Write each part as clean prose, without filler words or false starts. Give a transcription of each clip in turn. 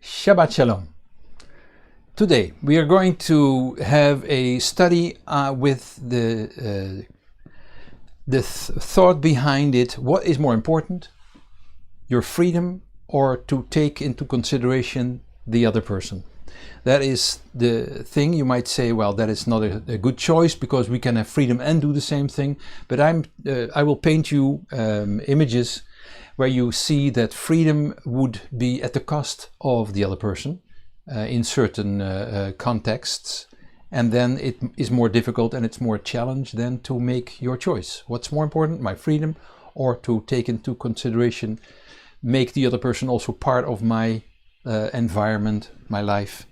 Shabbat Shalom. Today we are going to have a study with the thought behind it. What is more important, your freedom or to take into consideration the other person? That is the thing. You might say, well, that is not a good choice because we can have freedom and do the same thing. But I will paint you images where you see that freedom would be at the cost of the other person in certain contexts, and then it is more difficult and it's more a challenge then to make your choice. What's more important, my freedom, or to take into consideration, make the other person also part of my environment, my life.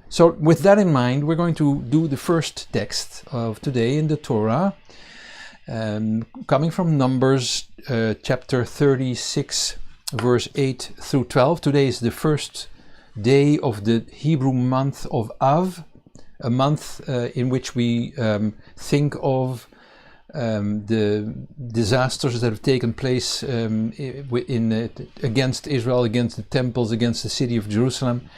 So with that in mind, we're going to do the first text of today in the Torah, coming from Numbers chapter 36, verse 8 through 12. Today is the first day of the Hebrew month of Av, a month in which we think of the disasters that have taken place against Israel, against the temples, against the city of Jerusalem.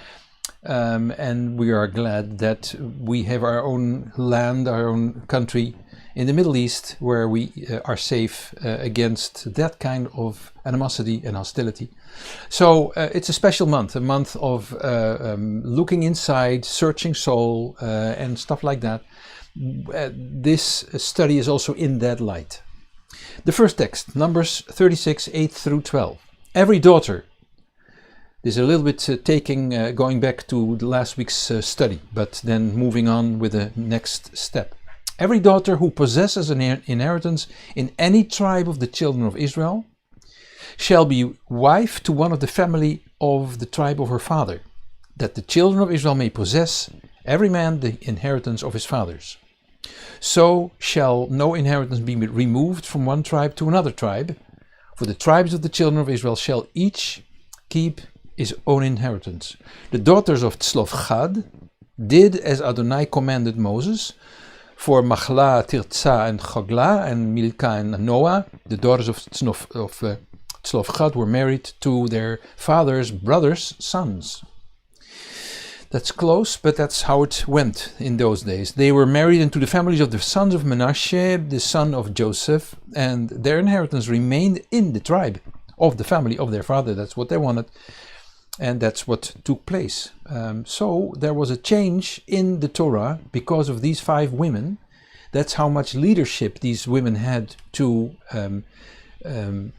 And we are glad that we have our own land, our own country in the Middle East, where we are safe against that kind of animosity and hostility. So it's a special month, a month of looking inside, searching soul, and stuff like that. This study is also in that light. The first text, Numbers 36, 8 through 12. Every daughter. This is a little bit going back to the last week's study, but then moving on with the next step. Every daughter who possesses an inheritance in any tribe of the children of Israel shall be wife to one of the family of the tribe of her father, that the children of Israel may possess, every man, the inheritance of his fathers. So shall no inheritance be removed from one tribe to another tribe, for the tribes of the children of Israel shall each keep his own inheritance. The daughters of Tzlofchad did as Adonai commanded Moses, for Machlah, Tirzah, and Choglah, and Milcah and Noah. The daughters of Tzlofchad were married to their father's brothers' sons. That's close, but that's how it went in those days. They were married into the families of the sons of Manasseh, the son of Joseph, and their inheritance remained in the tribe of the family of their father. That's what they wanted, and that's what took place. So there was a change in the Torah because of these 5 women. That's how much leadership these women had to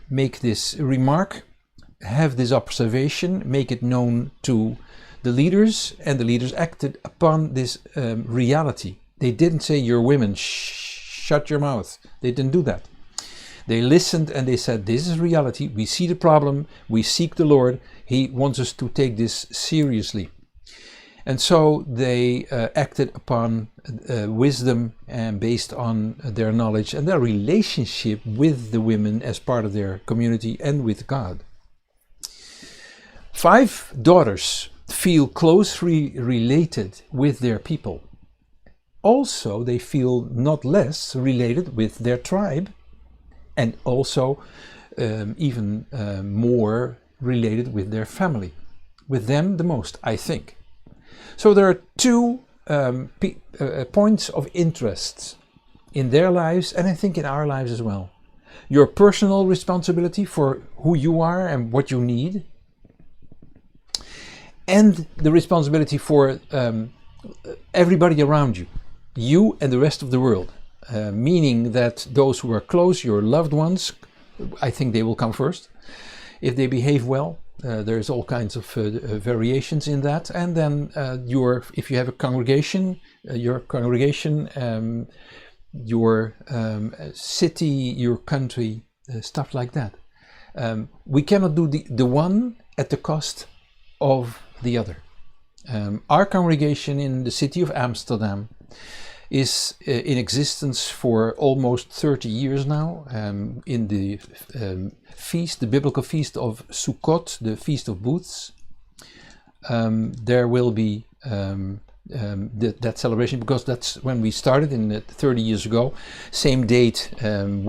make this remark, have this observation, make it known to the leaders, and the leaders acted upon this reality. They didn't say, "You're women, shut your mouth." They didn't do that. They listened and they said, "This is reality. We see the problem. We seek the Lord. He wants us to take this seriously." And so they acted upon wisdom and based on their knowledge and their relationship with the women as part of their community and with God. 5 daughters feel closely related with their people. Also, they feel not less related with their tribe, and also even more related with their family. With them the most, I think. So there are 2 points of interest in their lives, and I think in our lives as well. Your personal responsibility for who you are and what you need, and the responsibility for everybody around you, you and the rest of the world. Meaning that those who are close, your loved ones, I think they will come first. If they behave well, there's all kinds of variations in that. And then if you have a congregation, your city, your country, stuff like that. We cannot do the one at the cost of the other. Our congregation in the city of Amsterdam is in existence for almost 30 years now, in the feast, the biblical feast of Sukkot, the Feast of Booths. There will be that celebration, because that's when we started 30 years ago, same date,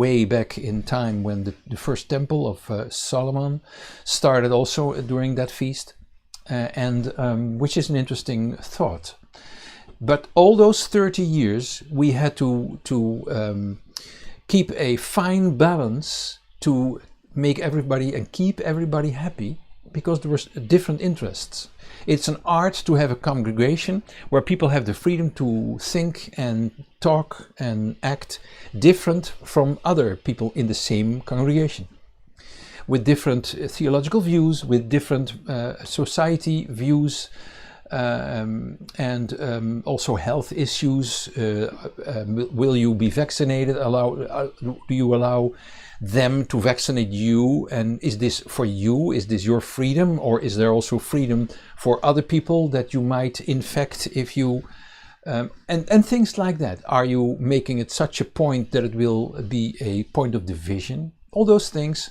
way back in time when the first temple of Solomon started also during that feast. which is an interesting thought. But all those 30 years, we had to keep a fine balance to make everybody and keep everybody happy, because there were different interests. It's an art to have a congregation where people have the freedom to think and talk and act different from other people in the same congregation, with different theological views, with different society views, and also health issues. Will you be vaccinated? Do you allow them to vaccinate you? And is this for you? Is this your freedom? Or is there also freedom for other people that you might infect if you... and things like that. Are you making it such a point that it will be a point of division? All those things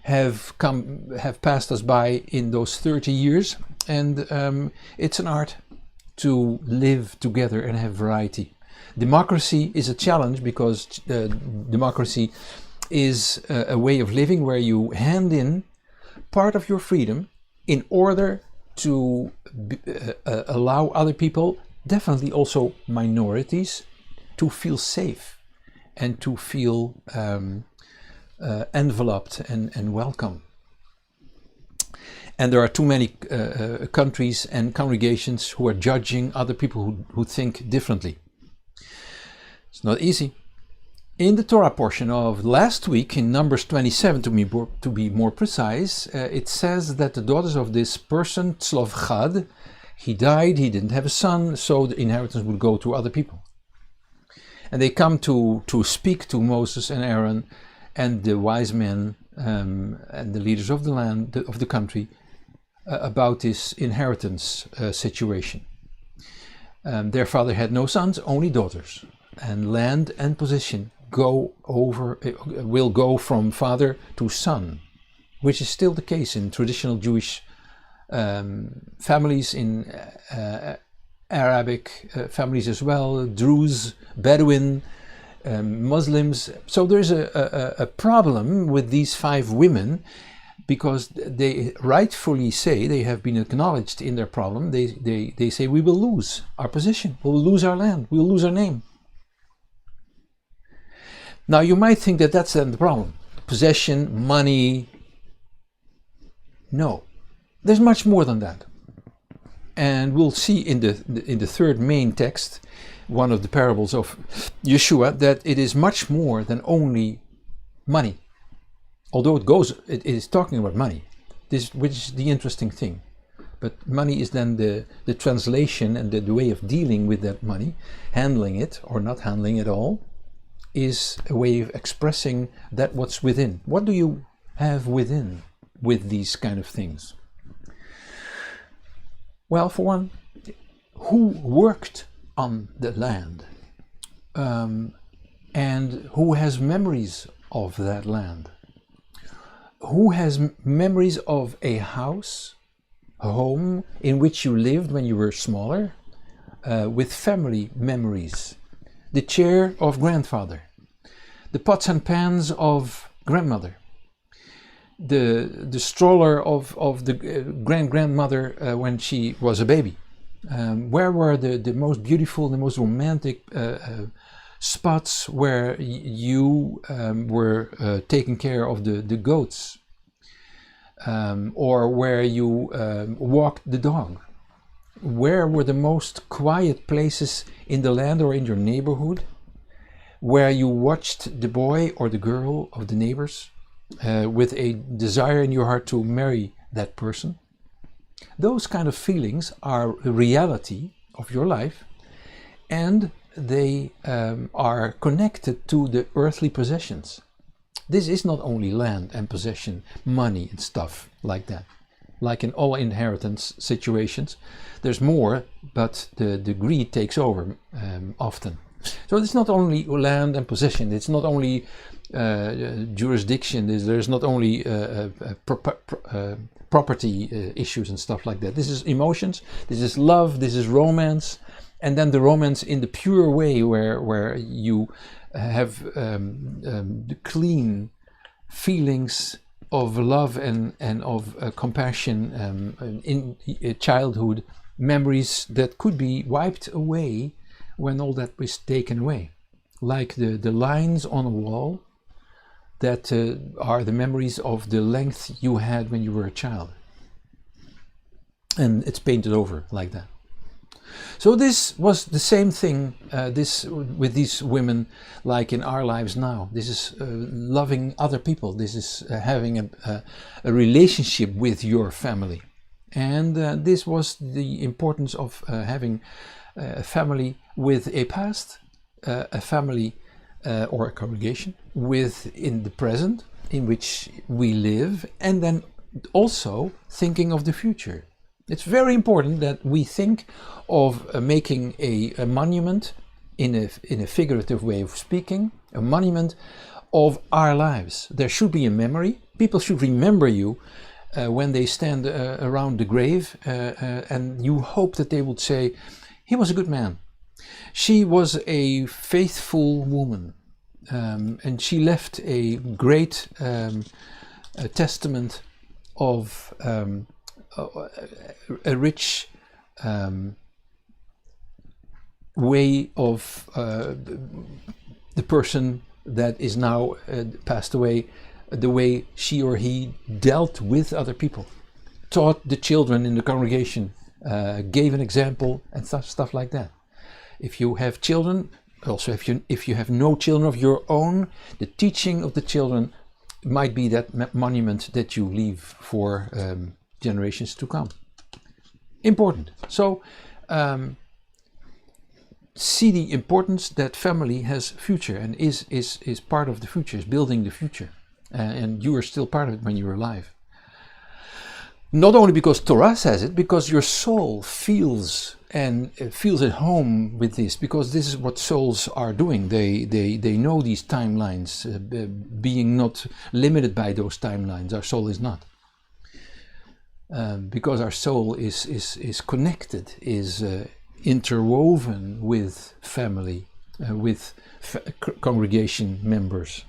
have passed us by in those 30 years. And it's an art to live together and have variety. Democracy is a challenge, because democracy is a way of living where you hand in part of your freedom in order to allow other people, definitely also minorities, to feel safe and to feel enveloped and welcome. And there are too many countries and congregations who are judging other people who think differently. It's not easy. In the Torah portion of last week, in Numbers 27 to be more precise, it says that the daughters of this person, Tzlov-Chad, he died, he didn't have a son, so the inheritance would go to other people. And they come to speak to Moses and Aaron and the wise men and the leaders of the land, of the country, about this inheritance situation. Their father had no sons, only daughters, and land and position will go from father to son, which is still the case in traditional Jewish families, in Arabic families as well, Druze, Bedouin, Muslims. So there's a problem with these 5 women, because they rightfully say, they have been acknowledged in their problem. They say, we will lose our position, we will lose our land, we will lose our name. Now you might think that that's then the problem. Possession, money. No, there's much more than that. And we'll see in the third main text, one of the parables of Yeshua, that it is much more than only money. Although it is talking about money, which is the interesting thing. But money is then the translation, and the way of dealing with that money, handling it or not handling it all, is a way of expressing that what's within. What do you have within with these kind of things? Well, for one, who worked on the land, and who has memories of that land? Who has memories of a house, a home in which you lived when you were smaller, with family memories? The chair of grandfather, the pots and pans of grandmother, the stroller of the grandmother when she was a baby. Where were the most beautiful, the most romantic spots where you were taking care of the goats, or where you walked the dog? Where were the most quiet places in the land or in your neighborhood, where you watched the boy or the girl of the neighbors with a desire in your heart to marry that person? Those kind of feelings are the reality of your life, and they are connected to the earthly possessions. This is not only land and possession, money and stuff like that. Like in all inheritance situations, there's more, but the greed takes over often. So it's not only land and possession, it's not only jurisdiction, there's not only property issues and stuff like that. This is emotions, this is love, this is romance, and then the romance in the pure way where you have the clean feelings of love and of compassion in childhood, memories that could be wiped away when all that was taken away, like the lines on a wall that are the memories of the length you had when you were a child, and it's painted over like that. So this was the same thing this with these women, like in our lives now. This is loving other people. This is having a relationship with your family. And this was the importance of having a family with a past, a family or a congregation in the present in which we live, and then also thinking of the future. It's very important that we think of making a monument, in a figurative way of speaking, a monument of our lives. There should be a memory. People should remember you when they stand around the grave, and you hope that they would say, he was a good man. She was a faithful woman, and she left a great testament of a rich way of the person that is now passed away, the way she or he dealt with other people, taught the children in the congregation, gave an example, and stuff like that. If you have children, also if you have no children of your own, the teaching of the children might be that monument that you leave for generations to come. Important. So see the importance that family has future and is part of the future, is building the future, and you are still part of it when you're alive. Not only because Torah says it, because your soul feels at home with this, because this is what souls are doing. They know these timelines, being not limited by those timelines. Our soul is not. Because our soul is connected, is interwoven with family, with congregation members.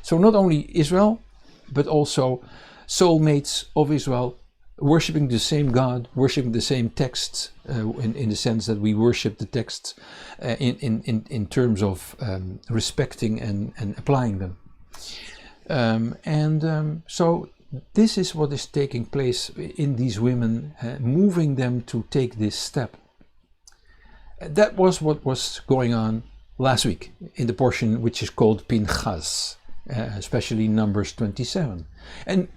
So not only Israel, but also soulmates of Israel, worshipping the same God, worshipping the same texts, in the sense that we worship the texts in terms of respecting and applying them. So this is what is taking place in these women, moving them to take this step. That was what was going on last week in the portion which is called Pinchas, especially Numbers 27. And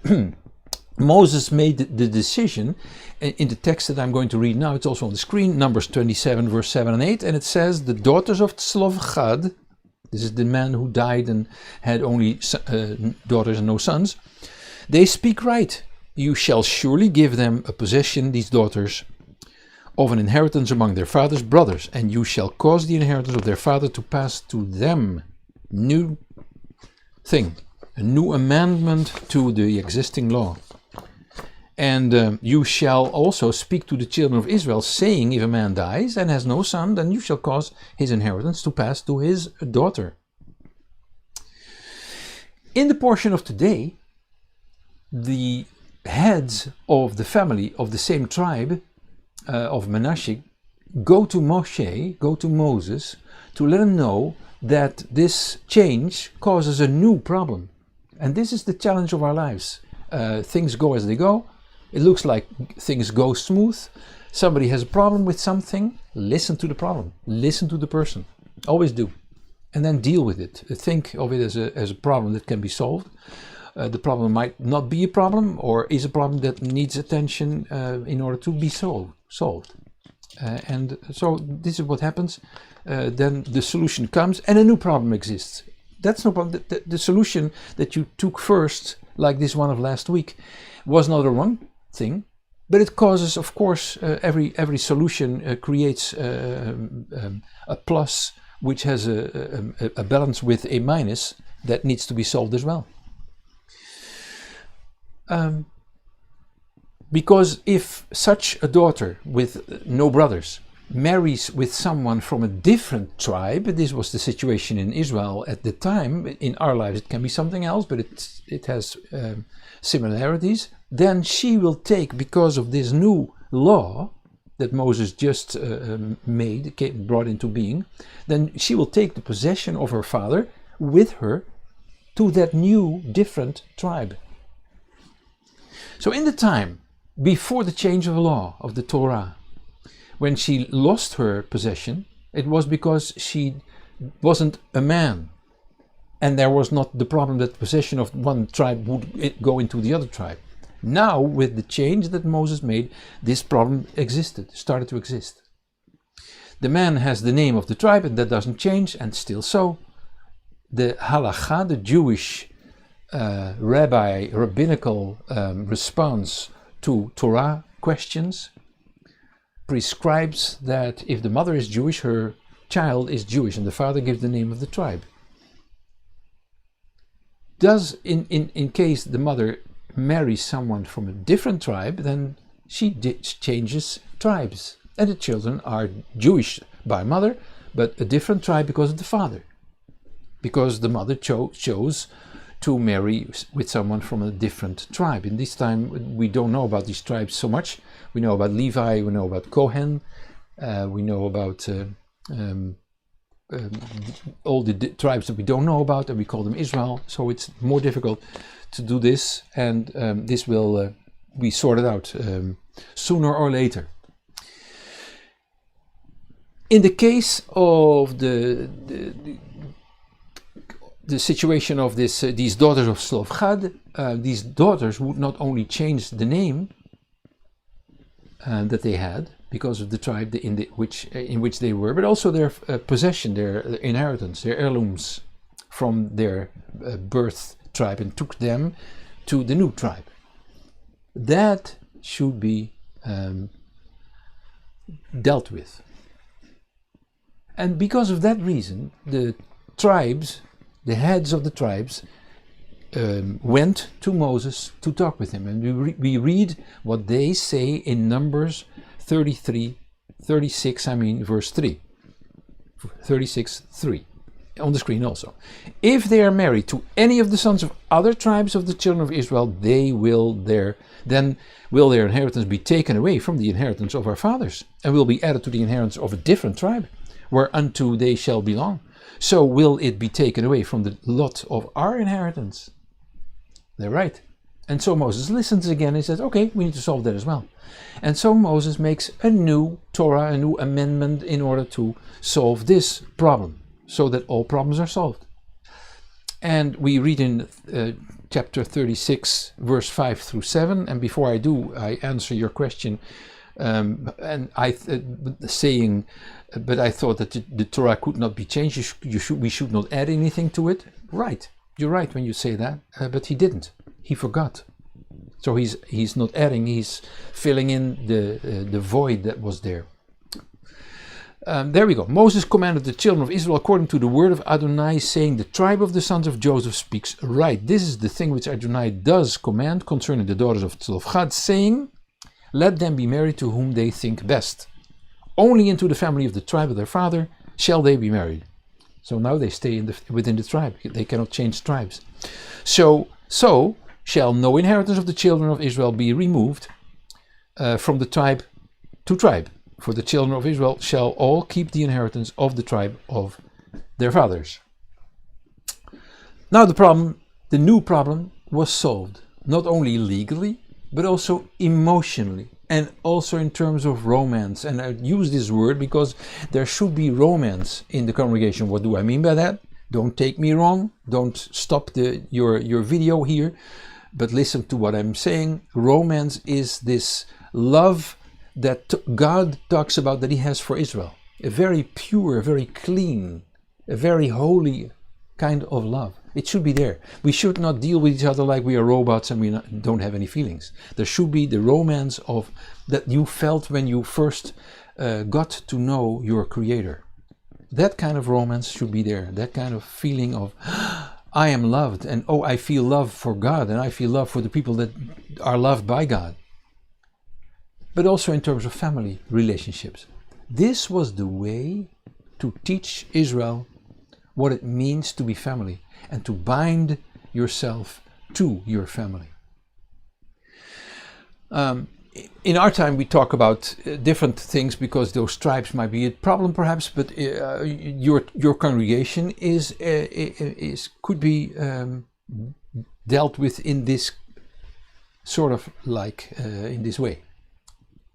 Moses made the decision in the text that I'm going to read now. It's also on the screen, Numbers 27 verse 7 and 8, and it says, the daughters of Tzlofchad, this is the man who died and had only daughters and no sons, they speak right. You shall surely give them a possession, these daughters, of an inheritance among their father's brothers, and you shall cause the inheritance of their father to pass to them. New thing, a new amendment to the existing law. And you shall also speak to the children of Israel, saying, if a man dies and has no son, then you shall cause his inheritance to pass to his daughter. In the portion of today, the heads of the family of the same tribe of Manasseh go to Moses, to let him know that this change causes a new problem. And this is the challenge of our lives. Things go as they go. It looks like things go smooth. Somebody has a problem with something. Listen to the problem. Listen to the person. Always do. And then deal with it. Think of it as a problem that can be solved. The problem might not be a problem, or is a problem that needs attention in order to be solved. And so this is what happens. Then the solution comes and a new problem exists. That's no problem. The solution that you took first, like this one of last week, was not a wrong thing, but it causes, of course, every solution creates a plus which has a balance with a minus that needs to be solved as well. Because if such a daughter with no brothers marries with someone from a different tribe, this was the situation in Israel at the time, in our lives it can be something else, but it has similarities, then she will take, because of this new law that Moses just brought into being, then she will take the possession of her father with her to that new, different tribe. So in the time before the change of law of the Torah, when she lost her possession, it was because she wasn't a man. And there was not the problem that possession of one tribe would go into the other tribe. Now, with the change that Moses made, this problem started to exist. The man has the name of the tribe, and that doesn't change, and still so. The halakha, the Jewish rabbinical response to Torah questions, prescribes that if the mother is Jewish, her child is Jewish, and the father gives the name of the tribe. Does, in case the mother marries someone from a different tribe, then she changes tribes, and the children are Jewish by mother, but a different tribe because of the father, because the mother chose to marry with someone from a different tribe. In this time, we don't know about these tribes so much. We know about Levi, we know about Kohen, we know about all the tribes that we don't know about, and we call them Israel. So it's more difficult to do this, and this will be sorted out sooner or later. In the case of the situation of these daughters of Zelofhad, these daughters would not only change the name that they had because of the tribe in which they were, but also their possession, their inheritance, their heirlooms from their birth tribe, and took them to the new tribe. That should be dealt with. And because of that reason, the tribes, the heads of the tribes, went to Moses to talk with him. And we read what they say in Numbers 36, verse 3. 36:3. On the screen also. If they are married to any of the sons of other tribes of the children of Israel, then will their inheritance be taken away from the inheritance of our fathers, and will be added to the inheritance of a different tribe, whereunto they shall belong. So will it be taken away from the lot of our inheritance. They're right. And so Moses listens again and says, okay, we need to solve that as well. And so Moses makes a new Torah, a new amendment in order to solve this problem, so that all problems are solved. And we read in chapter 36, verse 5 through 7. And before I do, I answer your question, and saying, but I thought that the Torah could not be changed. We should not add anything to it. Right, you're right when you say that. But he didn't. He forgot. So he's not adding. He's filling in the void that was there. There we go. Moses commanded the children of Israel according to the word of Adonai, saying, the tribe of the sons of Joseph speaks right. This is the thing which Adonai does command concerning the daughters of Zelofhad, saying, let them be married to whom they think best. Only into the family of the tribe of their father shall they be married. So now they stay within the tribe. They cannot change tribes. So shall no inheritance of the children of Israel be removed from the tribe to tribe. For the children of Israel shall all keep the inheritance of the tribe of their fathers. Now the new problem was solved, not only legally, but also emotionally, and also in terms of romance. And I use this word because there should be romance in the congregation. What do I mean by that? Don't take me wrong. Don't stop your video here, but listen to what I'm saying. Romance is this love that God talks about that he has for Israel. A very pure, very clean, a very holy kind of love. It should be there. We should not deal with each other like we are robots and we don't have any feelings. There should be the romance of that you felt when you first got to know your Creator. That kind of romance should be there. That kind of feeling of, I am loved, and oh, I feel love for God, and I feel love for the people that are loved by God. But also in terms of family relationships. This was the way to teach Israel what it means to be family and to bind yourself to your family. In our time, we talk about different things because those tribes might be a problem, perhaps. But your congregation could be dealt with in this sort of like in this way.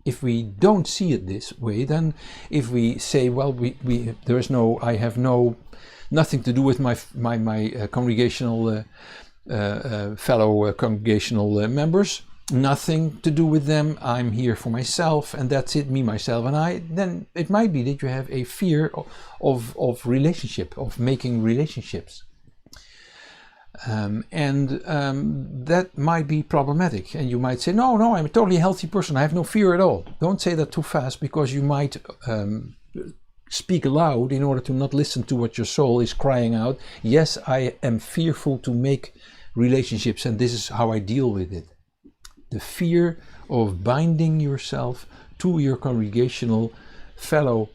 If we don't see it this way, then if we say, well, I have nothing to do with my congregational fellow congregational members. Nothing to do with them. I'm here for myself, and that's it. Me, myself, and I. Then it might be that you have a fear of relationship, of making relationships, that might be problematic. And you might say, no, I'm a totally healthy person. I have no fear at all. Don't say that too fast, because you might speak aloud in order to not listen to what your soul is crying out. Yes, I am fearful to make relationships, and this is how I deal with it. The fear of binding yourself to your congregational fellow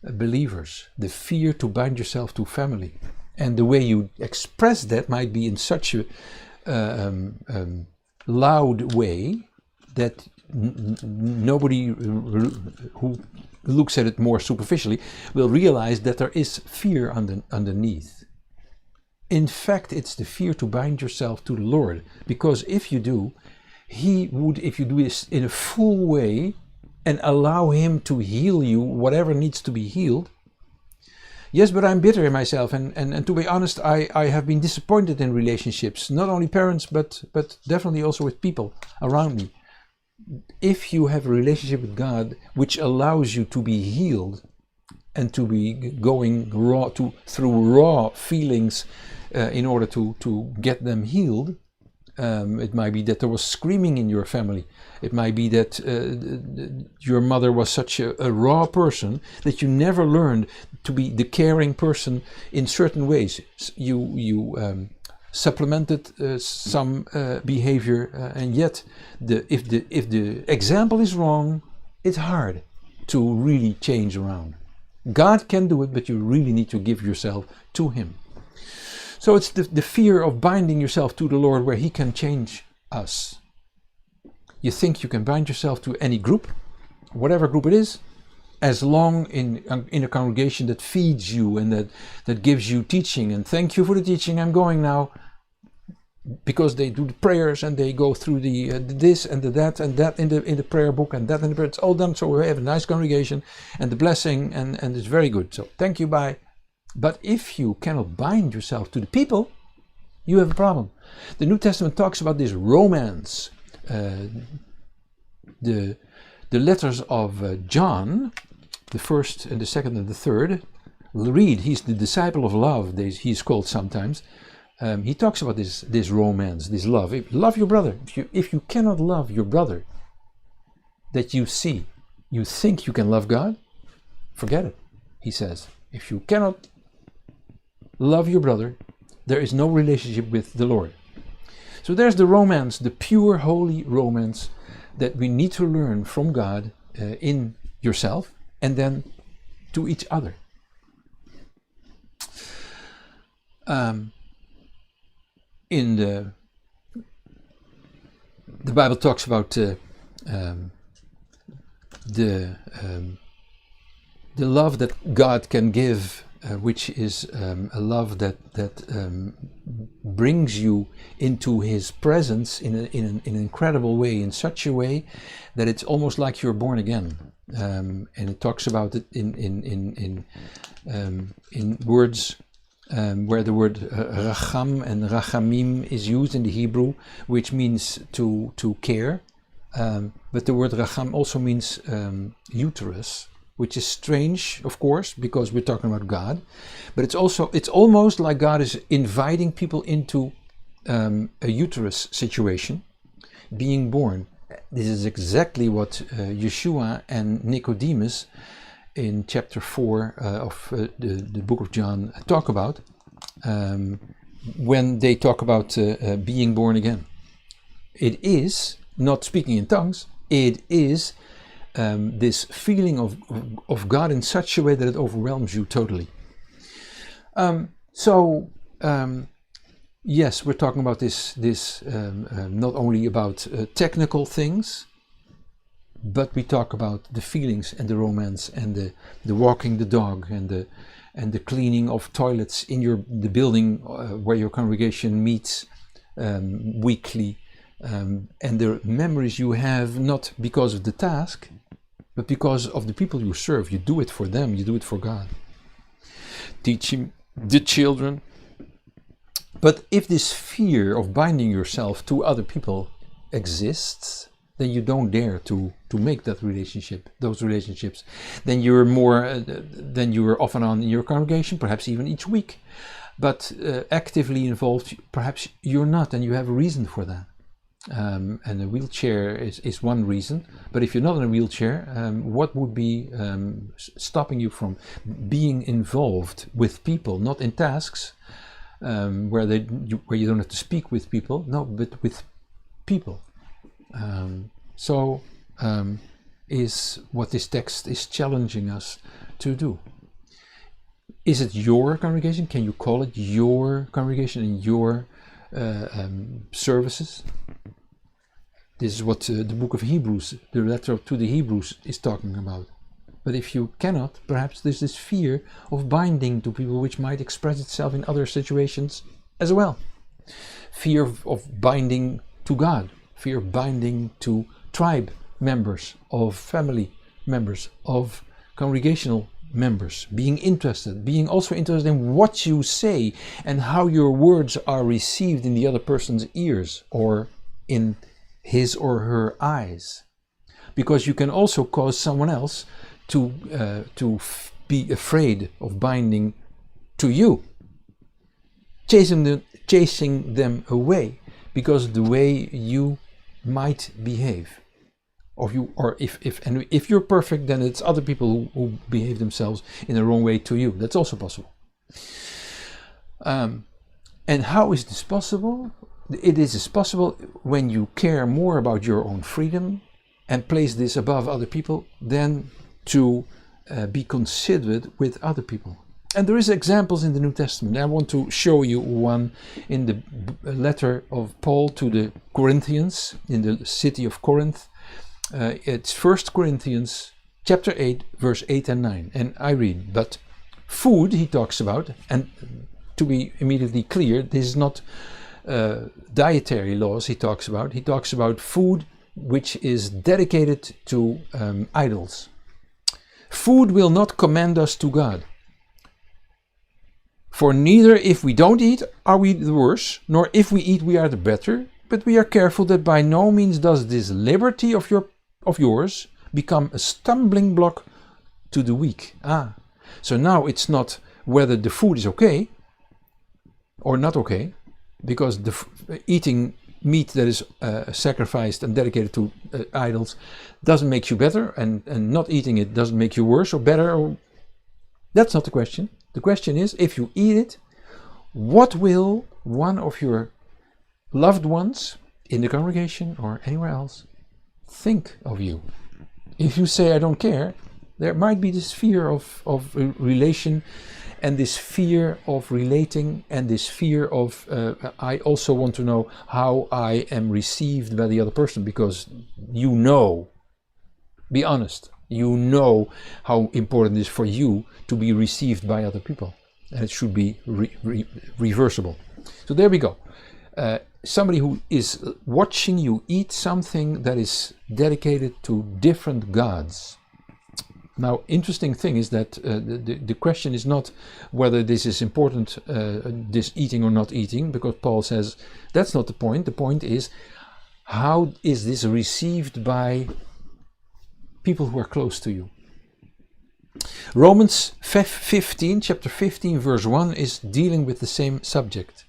believers, the fear to bind yourself to family. And the way you express that might be in such a loud way that nobody who looks at it more superficially will realize that there is fear underneath. In fact, it's the fear to bind yourself to the Lord, because if you do, He would, if you do this in a full way and allow Him to heal you, whatever needs to be healed. Yes, but I'm bitter in myself, and to be honest, I have been disappointed in relationships, not only parents, but definitely also with people around me. If you have a relationship with God which allows you to be healed and to be going through raw feelings in order to get them healed, it might be that there was screaming in your family. It might be that your mother was such a raw person that you never learned to be the caring person in certain ways. You supplemented some behavior, and yet if the example is wrong, it's hard to really change around. God can do it, but you really need to give yourself to Him. So it's the fear of binding yourself to the Lord, where He can change us. You think you can bind yourself to any group, whatever group it is, as long in a congregation that feeds you and that gives you teaching, and thank you for the teaching, I'm going now, because they do the prayers and they go through the this and the that and that in the prayer book and that in the prayer. It's all done, so we have a nice congregation and the blessing, and it's very good. So thank you, bye. But if you cannot bind yourself to the people, you have a problem. The New Testament talks about this romance. The letters of John, the first and the second and the third, read. He's the disciple of love, he's called sometimes. He talks about this romance, this love. Love your brother. If you cannot love your brother that you see, you think you can love God, forget it, he says. If you cannot love your brother, there is no relationship with the Lord. So there's the romance, the pure, holy romance that we need to learn from God in yourself and then to each other. In the Bible talks about the love that God can give, which is a love that brings you into His presence in an incredible way, in such a way that it's almost like you're born again. And it talks about it in words where the word racham and rachamim is used in the Hebrew, which means to care. But the word racham also means uterus, which is strange, of course, because we're talking about God. But it's almost like God is inviting people into a uterus situation, being born. This is exactly what Yeshua and Nicodemus in chapter 4 of the book of John talk about, when they talk about being born again. It is not speaking in tongues, it is this feeling of God in such a way that it overwhelms you totally. Yes, we're talking about this not only about technical things, but we talk about the feelings and the romance and the walking the dog and the cleaning of toilets in the building where your congregation meets weekly, and the memories you have, not because of the task, but because of the people you serve. You do it for them, you do it for God. Teaching the children. But if this fear of binding yourself to other people exists, then you don't dare to make those relationships. Then you're off and on in your congregation, perhaps even each week. But actively involved, perhaps you're not, and you have a reason for that. And a wheelchair is one reason. But if you're not in a wheelchair, what would be stopping you from being involved with people, not in tasks, where you don't have to speak with people, no, but with people. Is what this text is challenging us to do. Is it your congregation? Can you call it your congregation and your services? This is what the book of Hebrews, the letter to the Hebrews, is talking about. But if you cannot, perhaps there's this fear of binding to people, which might express itself in other situations as well. Fear of binding to God, fear of binding to tribe members, of family members, of congregational members, being also interested in what you say and how your words are received in the other person's ears or in his or her eyes. Because you can also cause someone else to be afraid of binding to you, chasing them away because of the way you might behave. If you're perfect, then it's other people who behave themselves in the wrong way to you. That's also possible. And how is this possible? It is possible when you care more about your own freedom and place this above other people than to be considerate with other people. And there is examples in the New Testament. I want to show you one in the letter of Paul to the Corinthians in the city of Corinth. It's 1 Corinthians chapter 8, verse 8 and 9. And I read, but food he talks about, and to be immediately clear, this is not dietary laws he talks about. He talks about food which is dedicated to idols. Food will not commend us to God. For neither if we don't eat are we the worse, nor if we eat we are the better, but we are careful that by no means does this liberty of yours become a stumbling block to the weak. So now it's not whether the food is okay or not okay, because eating meat that is sacrificed and dedicated to idols doesn't make you better, and not eating it doesn't make you worse or better. That's not the question. The question is, if you eat it, what will one of your loved ones in the congregation or anywhere else think of you? If you say, I don't care, there might be this fear of relation, and this fear of relating, and this fear of I also want to know how I am received by the other person, because you know, be honest, you know how important it is for you to be received by other people, and it should be reversible. So there we go. Somebody who is watching you eat something that is dedicated to different gods. Now, interesting thing is that the question is not whether this is important, this eating or not eating, because Paul says that's not the point. The point is, how is this received by people who are close to you? Romans 15, chapter 15, verse 1 is dealing with the same subject.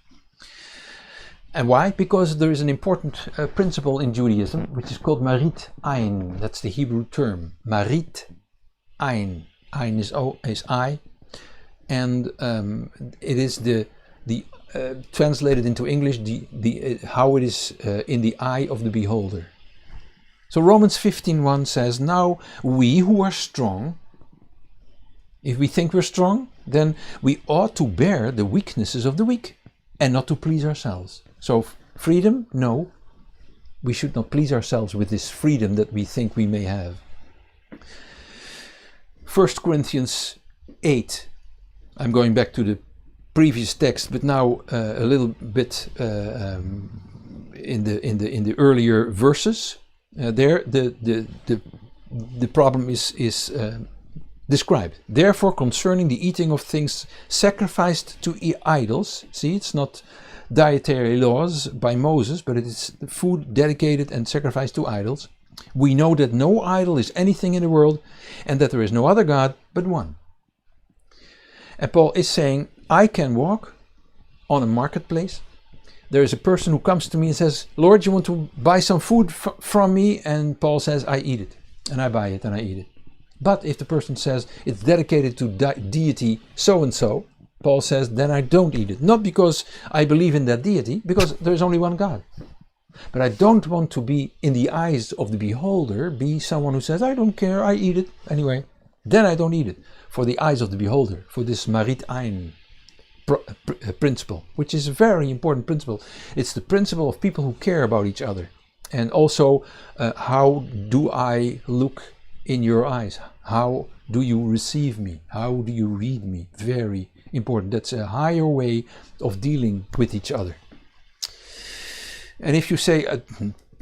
And why? Because there is an important principle in Judaism, which is called marit ein. That's the Hebrew term, marit ein. Ein is I, and it is the translated into English how it is in the eye of the beholder. So Romans 15:1 says, now we who are strong, if we think we're strong, then we ought to bear the weaknesses of the weak and not to please ourselves. So freedom, no. We should not please ourselves with this freedom that we think we may have. 1 Corinthians 8. I'm going back to the previous text, but now a little bit in the earlier verses. There, the problem is described. Therefore, concerning the eating of things sacrificed to idols, see, it's not dietary laws by Moses, but it is food dedicated and sacrificed to idols. We know that no idol is anything in the world, and that there is no other God but one. And Paul is saying, I can walk on a marketplace. There is a person who comes to me and says, Lord, you want to buy some food from me? And Paul says, I eat it, and I buy it, and I eat it. But if the person says it's dedicated to deity so-and-so, Paul says, then I don't eat it. Not because I believe in that deity, because there's only one God. But I don't want to be, in the eyes of the beholder, be someone who says, I don't care, I eat it anyway. Then I don't eat it. For the eyes of the beholder, for this marit ein principle, which is a very important principle. It's the principle of people who care about each other. And also, how do I look in your eyes? How do you receive me? How do you read me? Very important. That's a higher way of dealing with each other. And if you say,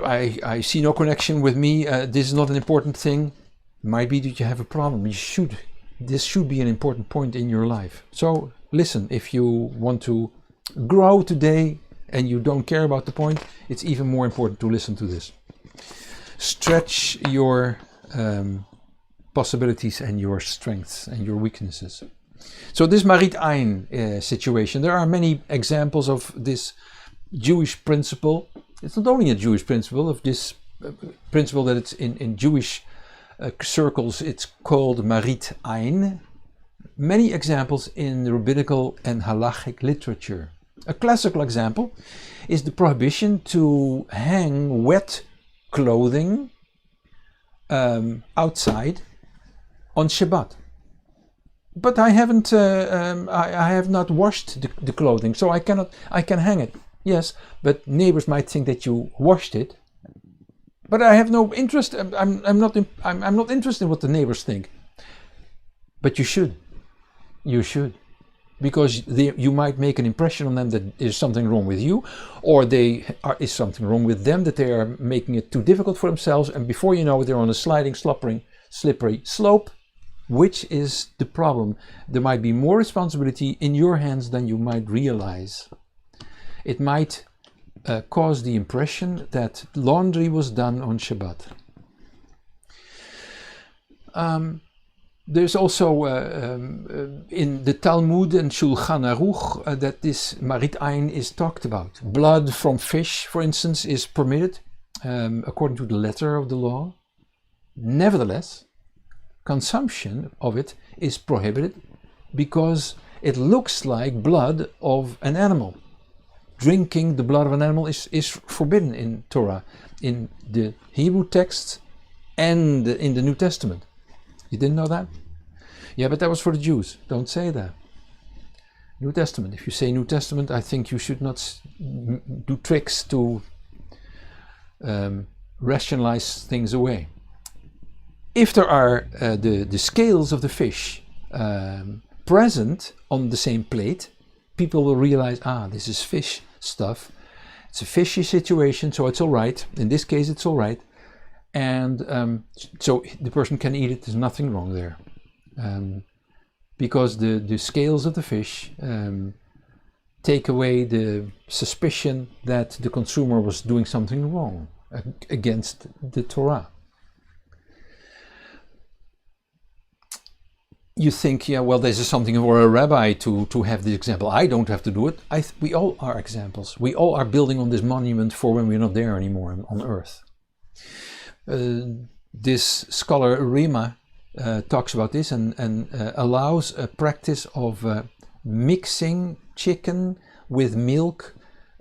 I see no connection with me, this is not an important thing, might be that you have a problem. This should be an important point in your life. So listen, if you want to grow today and you don't care about the point, it's even more important to listen to this. Stretch your possibilities and your strengths and your weaknesses. So this marit ein situation, there are many examples of this Jewish principle. It's not only a Jewish principle, of this principle that it's in Jewish circles, it's called marit ein. Many examples in the rabbinical and halachic literature. A classical example is the prohibition to hang wet clothing outside on Shabbat. But I haven't, I have not washed the clothing, so I can hang it. Yes, but neighbors might think that you washed it. But I have no interest. I'm not interested in what the neighbors think. But you should. You should, because you might make an impression on them that there's something wrong with you, or is something wrong with them, that they are making it too difficult for themselves, and before you know it, they're on a sliding, slippery slope. Which is the problem? There might be more responsibility in your hands than you might realize. It might cause the impression that laundry was done on Shabbat. There's also in the Talmud and Shulchan Aruch that this marit ein is talked about. Blood from fish, for instance, is permitted according to the letter of the law. Nevertheless, consumption of it is prohibited because it looks like blood of an animal. Drinking the blood of an animal is forbidden in Torah, in the Hebrew texts and in the New Testament. You didn't know that? Yeah, but that was for the Jews. Don't say that. New Testament. If you say New Testament, I think you should not do tricks to rationalize things away. If there are the scales of the fish present on the same plate, people will realize, this is fish stuff. It's a fishy situation, so it's all right. In this case, it's all right. And so the person can eat it. There's nothing wrong there. Because the scales of the fish take away the suspicion that the consumer was doing something wrong against the Torah. You think, yeah, well, this is something for a rabbi to have this example. I don't have to do it. We all are examples. We all are building on this monument for when we're not there anymore on earth. This scholar Rima talks about this and allows a practice of mixing chicken with milk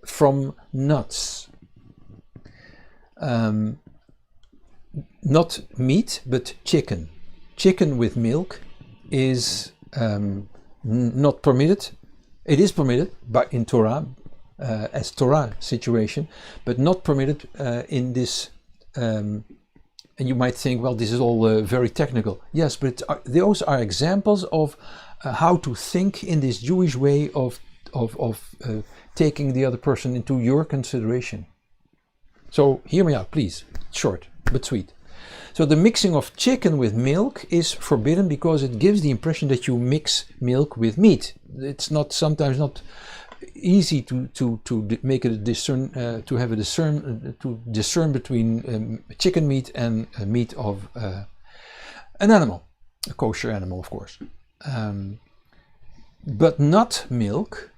from nuts. not meat, but chicken. Chicken with milk is not permitted. It is permitted in Torah, as Torah situation, but not permitted in this. And you might think, well, this is all very technical. Yes, but those are examples of how to think in this Jewish way of taking the other person into your consideration. So hear me out, please. Short but sweet. So the mixing of chicken with milk is forbidden because it gives the impression that you mix milk with meat. It's sometimes not easy to make it to discern between chicken meat and meat of an animal, a kosher animal, of course. But nut milk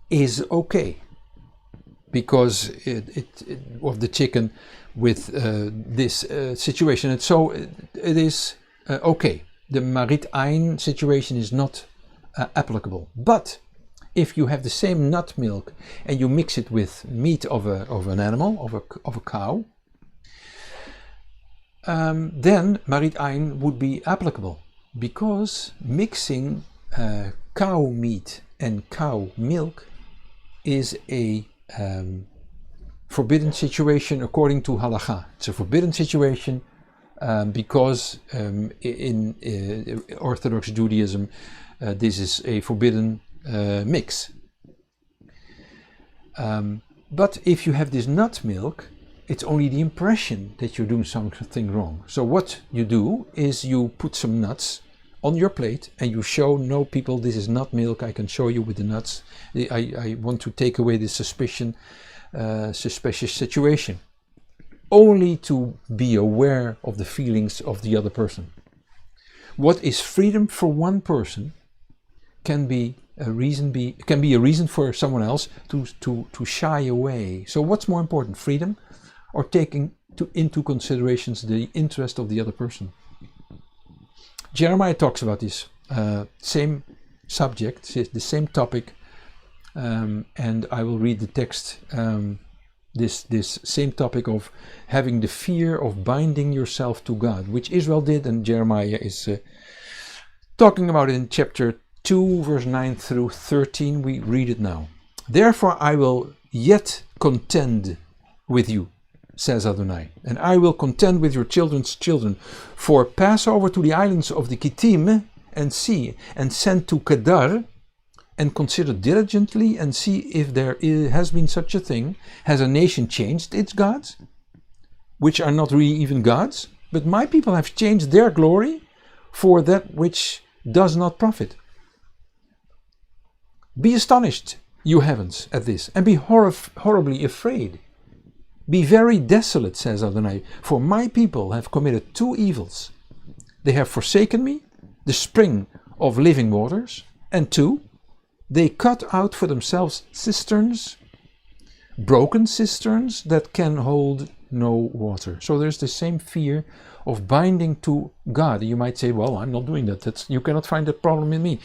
is okay because of the chicken with this situation, and so it is okay. The Marit Ein situation is not applicable. But if you have the same nut milk and you mix it with meat of an animal, of a cow, then Marit Ein would be applicable, because mixing cow meat and cow milk is a forbidden situation according to halakha. It's a forbidden situation because in Orthodox Judaism this is a forbidden mix. But if you have this nut milk, it's only the impression that you're doing something wrong. So what you do is you put some nuts on your plate and you show, no people, this is nut milk, I can show you with the nuts. I want to take away this suspicious situation. Only to be aware of the feelings of the other person. What is freedom for one person can be a reason for someone else to shy away. So what's more important, freedom or taking into considerations the interest of the other person? Jeremiah talks about this same subject, the same topic, and I will read the text. This same topic of having the fear of binding yourself to God, which Israel did, and Jeremiah is talking about it in chapter 2, verse 9 through 13. We read it now. Therefore I will yet contend with you, says Adonai, and I will contend with your children's children. For pass over to the islands of the Kittim and see, and send to Kedar, and consider diligently and see if there has been such a thing. Has a nation changed its gods, which are not really even gods? But my people have changed their glory for that which does not profit. Be astonished, you heavens, at this, and be horribly afraid. Be very desolate, says Adonai, for my people have committed two evils. They have forsaken me, the spring of living waters, and two, they cut out for themselves cisterns, broken cisterns that can hold no water. So there's the same fear of binding to God. You might say, well, I'm not doing that. You cannot find that problem in me.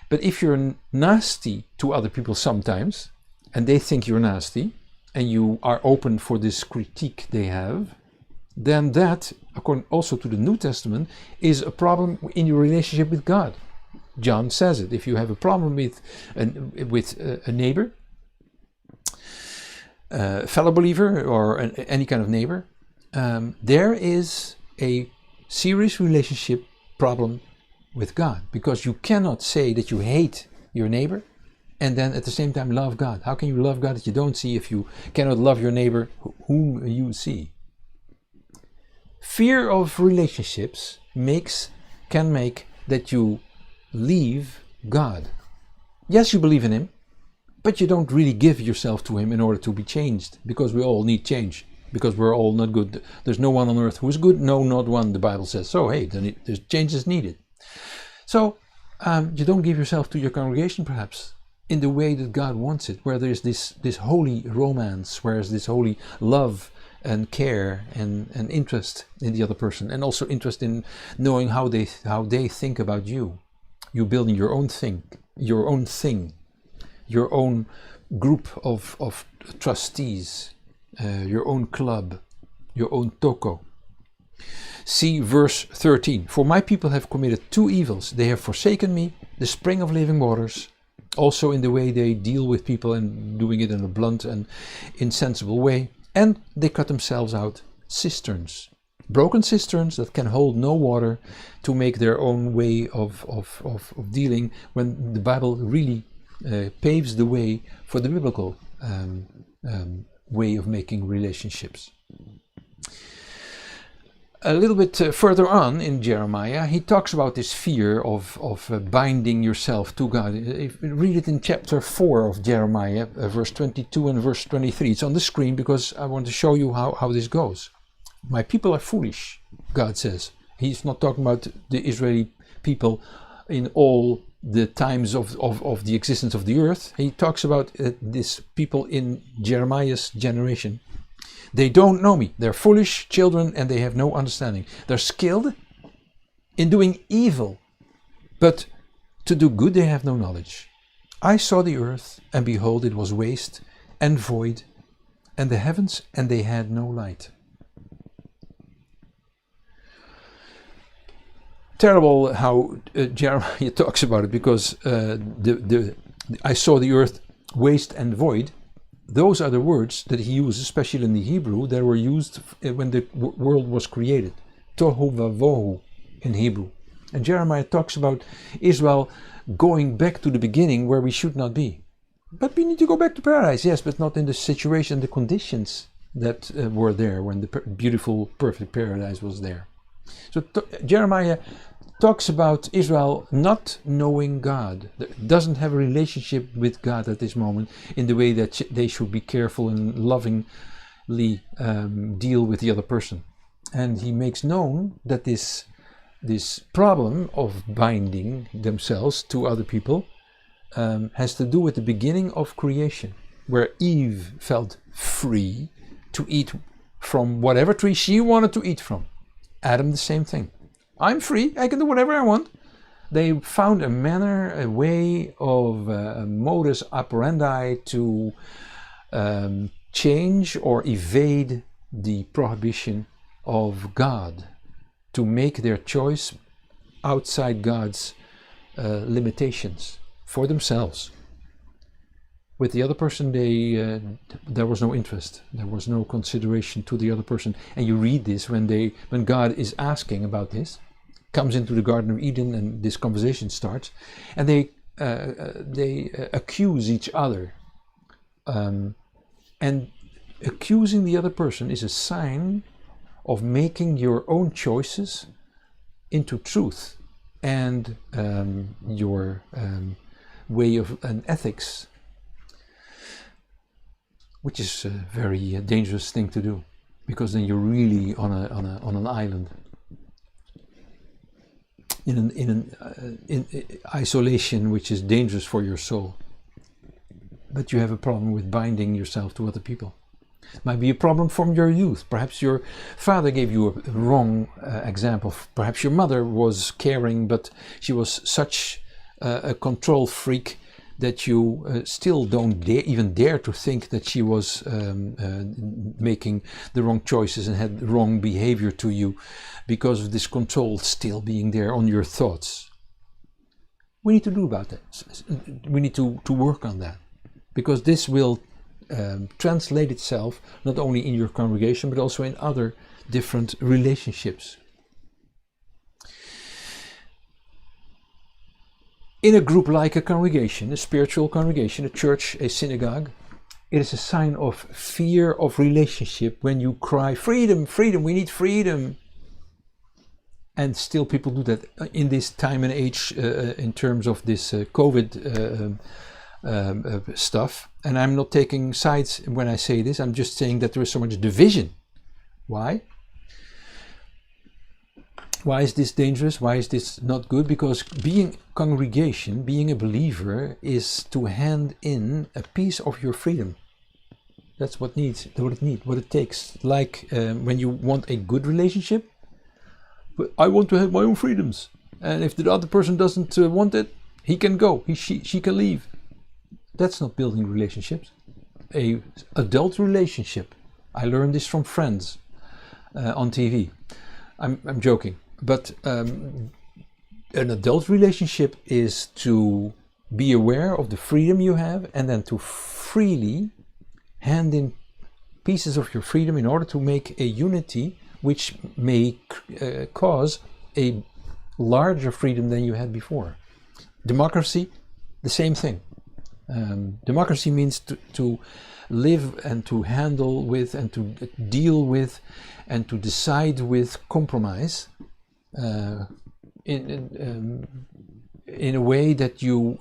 But if you're nasty to other people sometimes, and they think you're nasty, and you are open for this critique they have, then that, according also to the New Testament, is a problem in your relationship with God. John says it. If you have a problem with a neighbor, a fellow believer, or any kind of neighbor, there is a serious relationship problem with God, because you cannot say that you hate your neighbor and then at the same time love God. How can you love God that you don't see if you cannot love your neighbor whom you see? Fear of relationships can make that you leave God. Yes, you believe in Him, but you don't really give yourself to Him in order to be changed, because we all need change, because we're all not good. There's no one on earth who is good, no, not one, the Bible says. So hey, then there's change is needed. So you don't give yourself to your congregation, perhaps, in the way that God wants it, where there's this holy romance, where there's this holy love and care and interest in the other person, and also interest in knowing how they think about you. You building your own thing, your own group of trustees, your own club, your own toko. See verse 13. For my people have committed two evils. They have forsaken me, the spring of living waters, also in the way they deal with people and doing it in a blunt and insensible way. And they cut themselves out cisterns, broken cisterns that can hold no water, to make their own way of dealing, when the Bible really paves the way for the biblical way of making relationships. A little bit further on in Jeremiah, he talks about this fear of binding yourself to God. Read it in chapter 4 of Jeremiah, verse 22 and verse 23. It's on the screen because I want to show you how this goes. My people are foolish, God says. He's not talking about the Israeli people in all the times of the existence of the earth. He talks about this people in Jeremiah's generation. They don't know me. They're foolish children and they have no understanding. They're skilled in doing evil, but to do good they have no knowledge. I saw the earth, and behold, it was waste and void, and the heavens, and they had no light. Terrible how Jeremiah talks about it, because I saw the earth waste and void. Those are the words that he uses, especially in the Hebrew, that were used when the world was created. Tohu vavohu in Hebrew. And Jeremiah talks about Israel going back to the beginning where we should not be. But we need to go back to paradise, yes, but not in the situation, the conditions that were there when the beautiful, perfect paradise was there. So Jeremiah talks about Israel not knowing God, doesn't have a relationship with God at this moment in the way that they should be careful and lovingly deal with the other person. And he makes known that this problem of binding themselves to other people has to do with the beginning of creation, where Eve felt free to eat from whatever tree she wanted to eat from. Adam, the same thing. I'm free, I can do whatever I want. They found a manner, a way of a modus operandi to change or evade the prohibition of God, to make their choice outside God's limitations for themselves. With the other person, there was no interest. There was no consideration to the other person. And you read this when God is asking about this, comes into the Garden of Eden, and this conversation starts, and they accuse each other. And accusing the other person is a sign of making your own choices into truth and your way of an ethics, which is a very dangerous thing to do, because then you're really on an island, in isolation, which is dangerous for your soul. But you have a problem with binding yourself to other people. It might be a problem from your youth. Perhaps your father gave you a wrong example. Perhaps your mother was caring, but she was such a control freak that you still don't even dare to think that she was making the wrong choices and had wrong behavior to you, because of this control still being there on your thoughts. We need to do about that. We need to work on that, because this will translate itself not only in your congregation but also in other different relationships. In a group like a congregation, a spiritual congregation, a church, a synagogue, it is a sign of fear of relationship when you cry, freedom, freedom, we need freedom. And still people do that in this time and age in terms of this COVID stuff. And I'm not taking sides when I say this, I'm just saying that there is so much division. Why? Why is this dangerous? Why is this not good? Because being congregation, being a believer, is to hand in a piece of your freedom. That's what it takes. Like when you want a good relationship, but I want to have my own freedoms. And if the other person doesn't want it, he can go, she can leave. That's not building relationships. A adult relationship, I learned this from friends on TV. I'm joking, but an adult relationship is to be aware of the freedom you have and then to freely hand in pieces of your freedom in order to make a unity which may cause a larger freedom than you had before. Democracy, the same thing. Democracy means to live and to handle with and to deal with and to decide with compromise in a way that you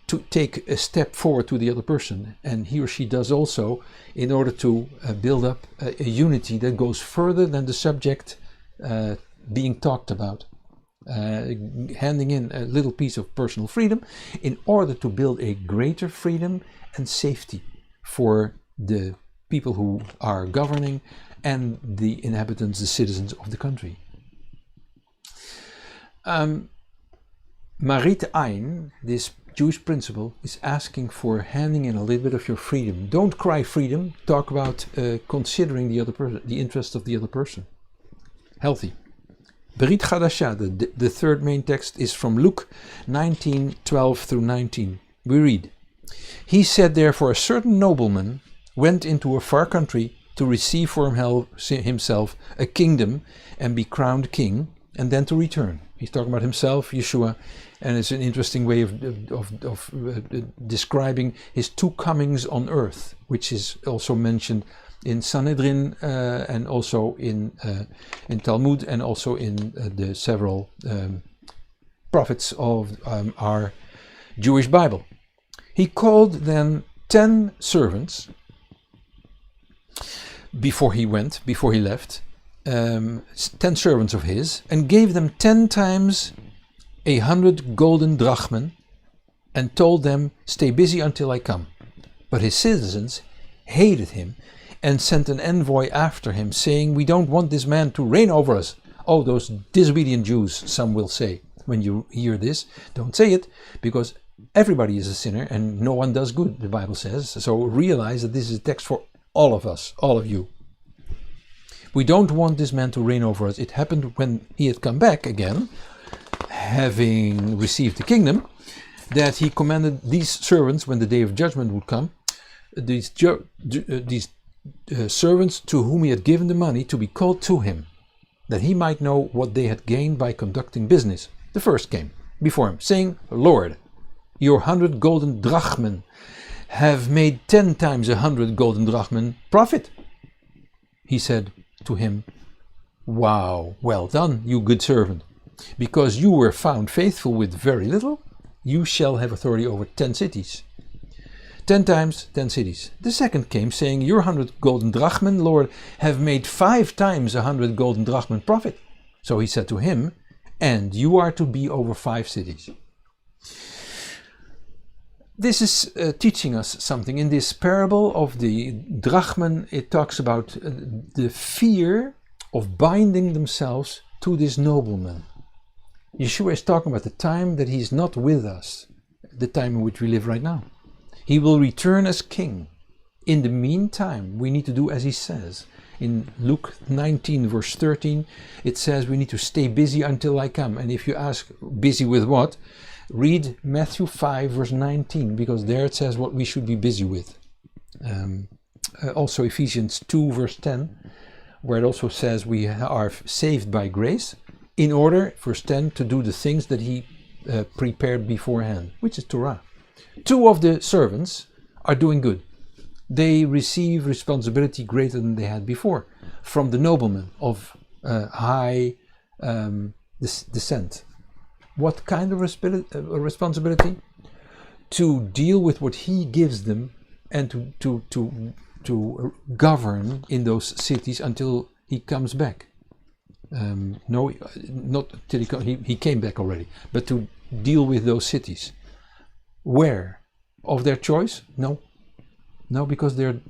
to take a step forward to the other person, and he or she does also, in order to build up a unity that goes further than the subject being talked about. Handing in a little piece of personal freedom in order to build a greater freedom and safety for the people who are governing and the inhabitants, the citizens of the country. Marit Ein, this Jewish principle, is asking for handing in a little bit of your freedom. Don't cry freedom, talk about considering the other person, the interest of the other person. Healthy. Berit Chadashah, the third main text, is from Luke 19:12 through 19. We read, "He said therefore a certain nobleman went into a far country to receive for himself a kingdom and be crowned king, and then to return." He's talking about himself, Yeshua, and it's an interesting way of describing his two comings on earth, which is also mentioned in Sanhedrin and also in Talmud and also in the several prophets of our Jewish Bible. He called then 10 servants before he left, 10 servants of his, and gave them 10 times 100 golden drachmen and told them, "Stay busy until I come." But his citizens hated him and sent an envoy after him, saying, "We don't want this man to reign over us." Oh, those disobedient Jews, some will say. When you hear this, don't say it, because everybody is a sinner and no one does good, the Bible says. So realize that this is a text for all of us, all of you. We don't want this man to reign over us. It happened when he had come back again, having received the kingdom, that he commanded these servants, when the day of judgment would come, these servants to whom he had given the money, to be called to him, that he might know what they had gained by conducting business. The first came before him, saying, "Lord, your 100 golden drachmen have made 10 times 100 golden drachmen profit." He said to him, "Wow, well done, you good servant. Because you were found faithful with very little, you shall have authority over 10 cities. 10 times 10 cities. The second came, saying, Your 100 golden drachmen, Lord, have made 5 times 100 golden drachmen profit. So he said to him, And you are to be over 5 cities. This is teaching us something. In this parable of the drachmen, it talks about the fear of binding themselves to this nobleman. Yeshua is talking about the time that he is not with us, the time in which we live right now. He will return as king. In the meantime, we need to do as he says. In Luke 19 verse 13, it says we need to stay busy until I come. And if you ask, busy with what? Read Matthew 5 verse 19, because there it says what we should be busy with. Also Ephesians 2 verse 10, where it also says we are saved by grace in order, verse 10, to do the things that he prepared beforehand, which is Torah. 2 of the servants are doing good. They receive responsibility greater than they had before from the nobleman of high descent. What kind of responsibility? To deal with what he gives them and to govern in those cities until he comes back. No, not till he came back already, but to deal with those cities. Where? Of their choice? No. No, because they're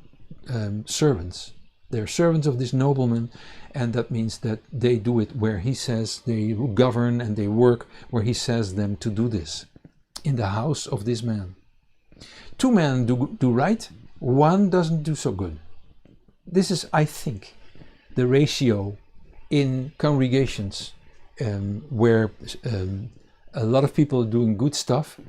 servants. They're servants of this nobleman, and that means that they do it where he says. They govern and they work where he says them to do this. In the house of this man. 2 men do right, 1 doesn't do so good. This is, I think, the ratio in congregations where a lot of people are doing good stuff,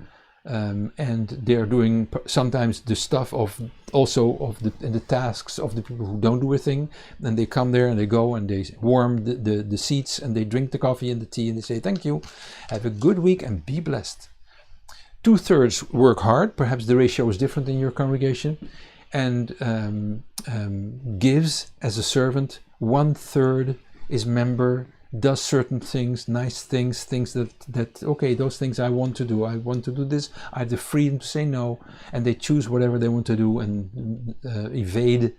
and they're doing sometimes the stuff of the tasks of the people who don't do a thing, and they come there and they go and they warm the seats and they drink the coffee and the tea and they say thank you, have a good week and be blessed. 2/3 work hard, perhaps the ratio is different in your congregation, and gives as a servant. 1/3 is member, does certain things, nice things, things that okay, those things I want to do. I want to do this. I have the freedom to say no, and they choose whatever they want to do and evade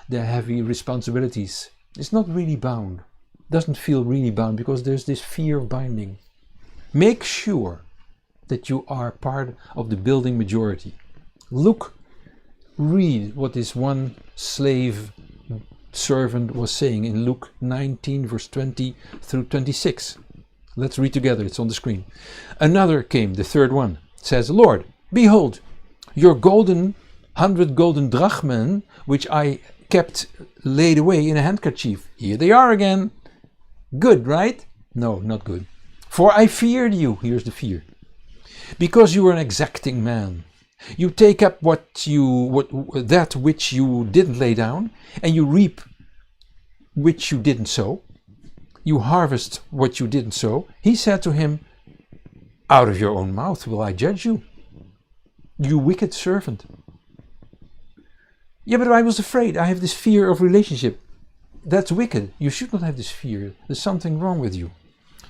their heavy responsibilities. It's not really bound. Doesn't feel really bound because there's this fear of binding. Make sure that you are part of the building majority. Read what this one slave servant was saying in Luke 19 verse 20 through 26. Let's read together, it's on the screen. Another came, the third one, says, Lord, behold, your 100 golden drachmen, which I kept laid away in a handkerchief. Here they are again. Good, right? No, not good. For I feared you, here's the fear, because you are an exacting man. You take up that which you didn't lay down, and you reap which you didn't sow. You harvest what you didn't sow. He said to him, out of your own mouth will I judge you, you wicked servant. Yeah, but I was afraid. I have this fear of relationship. That's wicked. You should not have this fear. There's something wrong with you.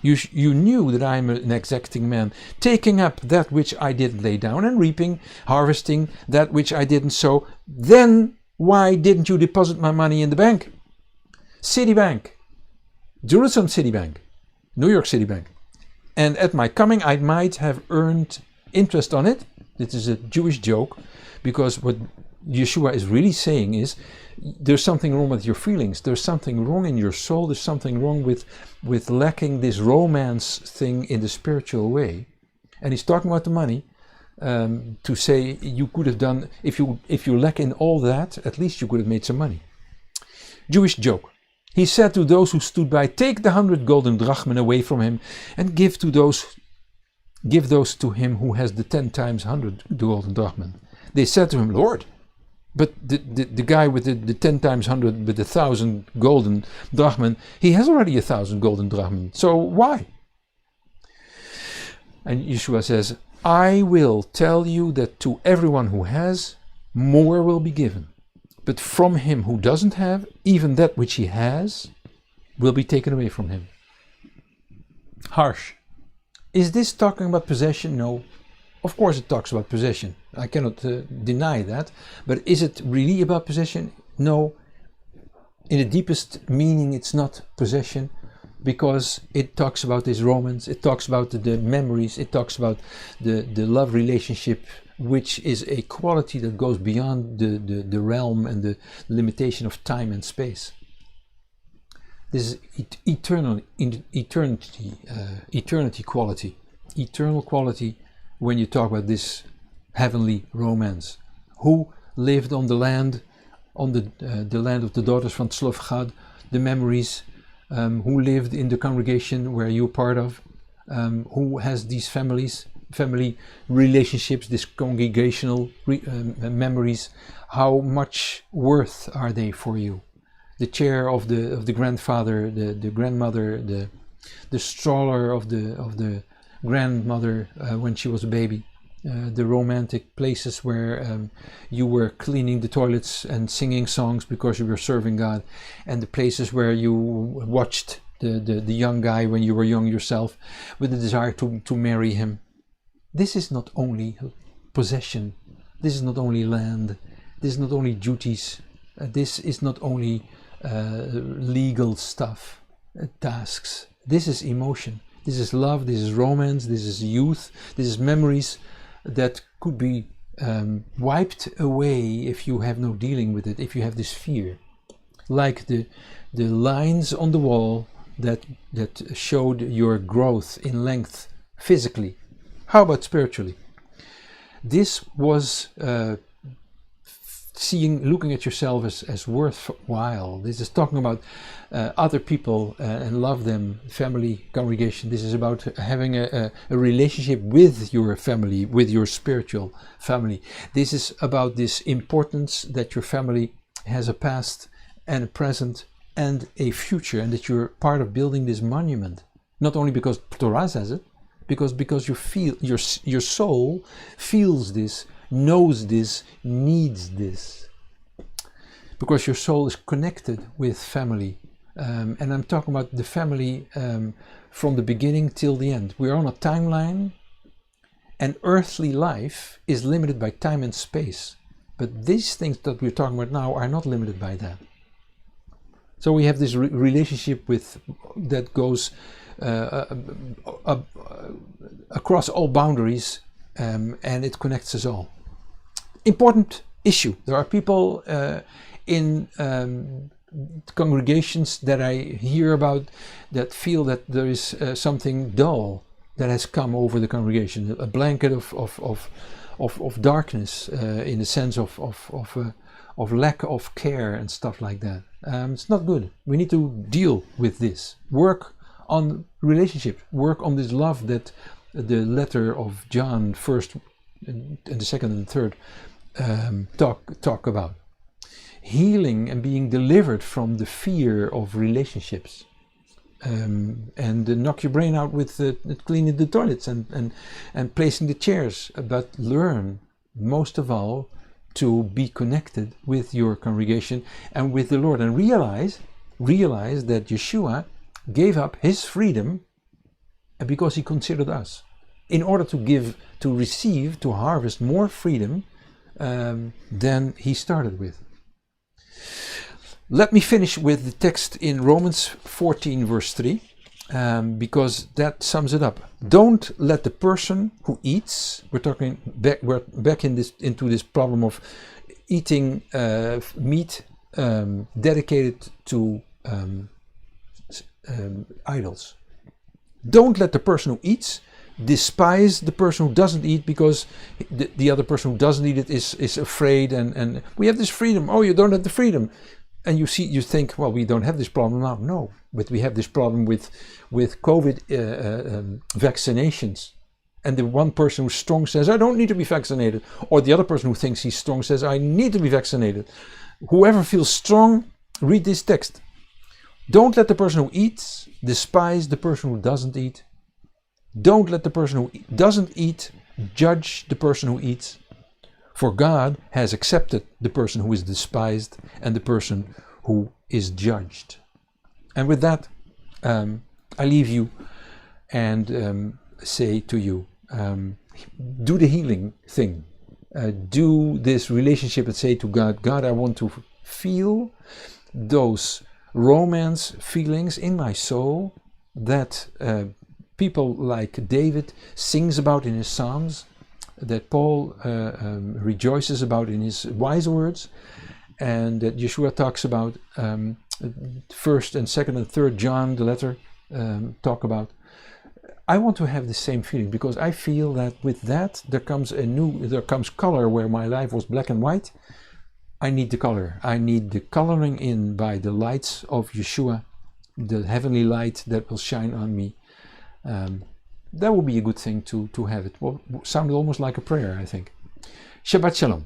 You knew that I am an exacting man, taking up that which I didn't lay down and reaping, harvesting that which I didn't sow. Then why didn't you deposit my money in the bank? Citibank, Jerusalem Citibank, New York City Bank. And at my coming I might have earned interest on it. This is a Jewish joke, because what Yeshua is really saying is, there's something wrong with your feelings, there's something wrong in your soul, there's something wrong with lacking this romance thing in the spiritual way. And he's talking about the money, to say you could have done, if you lack in all that, at least you could have made some money. Jewish joke. He said to those who stood by, take the 100 golden drachmen away from him and give those to him who has the 10 times 100 golden drachmen. They said to him, Lord, but the guy with the 10 times 100 with 1,000 golden drachmen, he has already 1,000 golden drachmen. So why? And Yeshua says, I will tell you that to everyone who has, more will be given. But from him who doesn't have, even that which he has will be taken away from him. Harsh. Is this talking about possession? No. Of course it talks about possession. I cannot deny that. But is it really about possession? No. In the deepest meaning it's not possession, because it talks about this romance, it talks about the memories, it talks about the love relationship, which is a quality that goes beyond the realm and the limitation of time and space. This is eternity quality. Eternal quality when you talk about this heavenly romance. Who lived on the land, on the land of the daughters from Tzlov, the memories, who lived in the congregation where you're part of, who has these family relationships, these congregational memories. How much worth are they for you? The chair of the grandfather, the grandmother, the stroller of the grandmother when she was a baby, the romantic places where you were cleaning the toilets and singing songs because you were serving God, and the places where you watched the young guy when you were young yourself with the desire to marry him. This is not only possession, this is not only land, this is not only duties, this is not only legal stuff, tasks. This is emotion, this is love, this is romance, this is youth, this is memories that could be wiped away if you have no dealing with it, if you have this fear. Like the lines on the wall that showed your growth in length physically. How about spiritually? This was looking at yourself as worthwhile. This is talking about other people and love them, family, congregation. This is about having a relationship with your family, with your spiritual family. This is about this importance that your family has a past and a present and a future, and that you're part of building this monument. Not only because Torah says it, because you feel your soul feels this, knows this, needs this, because your soul is connected with family, and I'm talking about the family from the beginning till the end. We're on a timeline, and earthly life is limited by time and space, but these things that we're talking about now are not limited by that. So we have this relationship that goes across all boundaries, and it connects us all. Important issue. There are people in congregations that I hear about that feel that there is something dull that has come over the congregation, a blanket of darkness, in the sense of lack of care and stuff like that. It's not good. We need to deal with this. Work on relationship. Work on this love that the letter of John, first and the second and third, talk about. Healing and being delivered from the fear of relationships. And knock your brain out with cleaning the toilets and placing the chairs. But learn, most of all, to be connected with your congregation and with the Lord, and realize that Yeshua gave up his freedom because he considered us, in order to harvest more freedom than he started with. Let me finish with the text in Romans 14 verse 3, because that sums it up. Don't let the person who eats, we're back into this problem of eating meat dedicated to idols. Don't let the person who eats despise the person who doesn't eat, because the other person who doesn't eat it is afraid, and we have this freedom. Oh, you don't have the freedom. And you think, well, we don't have this problem now. No, but we have this problem with COVID vaccinations. And the one person who's strong says, I don't need to be vaccinated. Or the other person who thinks he's strong says, I need to be vaccinated. Whoever feels strong, read this text. Don't let the person who eats despise the person who doesn't eat. Don't let the person who doesn't eat judge the person who eats. For God has accepted the person who is despised and the person who is judged. And with that, I leave you and say to you, do the healing thing. Do this relationship and say to God, God, I want to feel those romance feelings in my soul that people like David sings about in his Psalms, that Paul rejoices about in his wise words, and that Yeshua talks about, 1st and 2nd and 3rd John, the letter, talk about. I want to have the same feeling, because I feel that with that there comes color where my life was black and white. I need the color. I need the coloring in by the lights of Yeshua, the heavenly light that will shine on me. That would be a good thing to have it. Well, sounded almost like a prayer, I think. Shabbat Shalom.